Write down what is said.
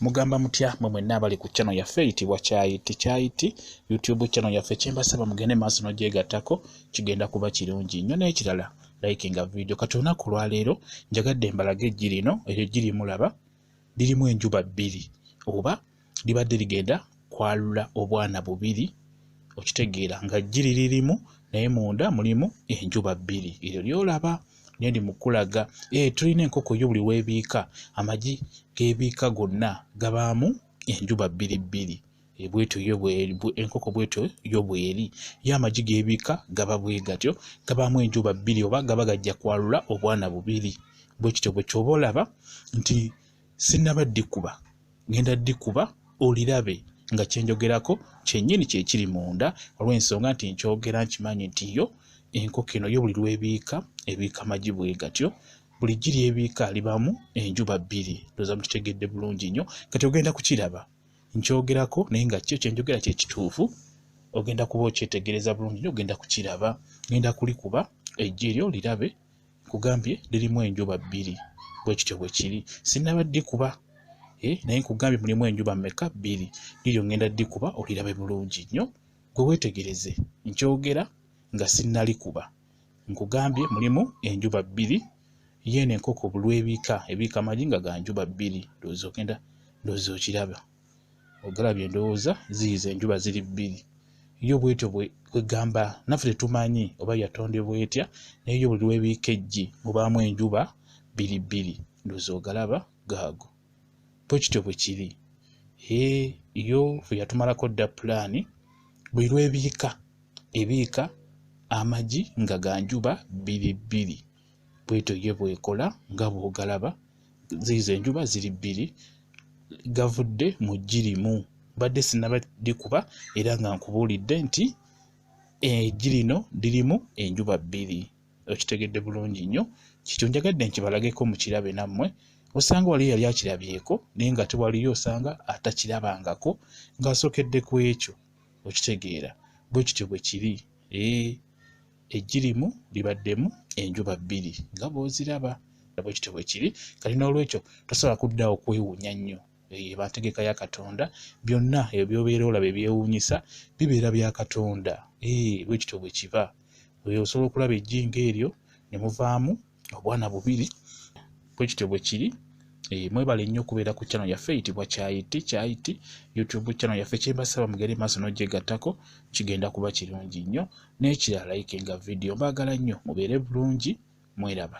Mugamba mutya mwe mwenna abali ku channel yaffe eyitibwa Kyayiti YouTube channel yaffe kyembasaba mugende maaso n'ogyegattako kigenda kuba kirungi nnyo n'ekirala likinga video kati olunaku lwa leero njagadde mbalage eggi lino eryo eggi mulaba lirimu enjuba bbiri oba libadde ligenda kwalula obwana bubiri okitegeera nga eggi lirimu naye munda mulimu enjuba bbiri eryo lyolaba nendi mukulaga tulina enkoko yo buli weebiika amagi geebiika gonna gabaamu enjuba bbiri bwetyo enkoko bwetyo yo bweri ye amagi geebiika gaba bwe gatyo gabaamu enjuba bbiri oba gaba gajja kwalula obwana bubiri bwekityo bwe kyoba olaba nti sinnaba ddikuba ngenda ddikuba olirabe nga kyenjogerako kyennyini kye kiri munda olw'ensonga nti nkyogera nkimanyi nti yo enkoko eno yo buli lwebiika ebiika amagi bwe gatyo buli giri ebiika libaamu enjuba bbiri ndoza mukitegedde bulungi nnyo kati ogenda kukiraba nkyogerako naye nga kyo kyenjogera kye kituufu ogenda kuba okyetegereza bulungi nnyo ogenda kukiraba ngenda kulikuba eggi eryo lirabe nkugambye lirimu enjuba bbiri bwekityo bwe kiri sinnaba ddikuba naye nkugambye mulimu enjuba mmeka bbiri liryo ngenda ddikuba olirabe bulungi nnyo gwe weetegereze nkyogera nga sinnalikuba nkugambye mulimu enjuba bbiri yeeno enkoko bulwebiika ebiika amagi nga ga njuba bbiri ndowooza okiraba ogalabye ndowooza ziyiza enjuba ziri bbiri yo bwetyo bwegamba naffe tetumanyi oba yatondebwa etya naye yo buli lwebiika eggi mubaamu enjuba bbiri ndowooza ogalaba gaago bwekityo bwe kiri yo fe yatumalako dda pulaani buli lwebiika ebiika amagi nga ga njuba bbiri bwetyo ye bwekola nga bw'ogalaba ziyiza enjuba ziri bbiri gavudde mu ggi limu badde sinnaba ddikuba era nga nkubuulidde nti eggi lino lirimu enjuba bbiri okitegedde bulungi nnyo kikyo njagadde nkibalageko mukirabe nammwe osanga wali yali akirabyeko naye nga tewaliyo osanga atakirabangako ng'asookedde ku ekyo okitegeera bwekityo bwe kiri eggi limu libaddemu enjuba bbiri nga bw'oziraba bwekityo bwe kiri kati n'olwekyo tosobola kuddaawo kwewuunya nnyo bantegeka ya Katonda byonna ebyo by'obeera olaba ebyewuunyisa bibeera bya Katonda bwekityo bwe kiba osobola okulaba eggi ng'eryo ne muvaamu obwana bubiri bwekityo bwe kiri mwebale nnyo okubeera ku channel yaffe eyitibwa Kyayiti YouTube channel yaffe kyembasaba mugere maaso n'ogyegattako kigenda kuba kirungi nnyo n'ekirala likinga video mbaagala nnyo mubeere bulungi mweraba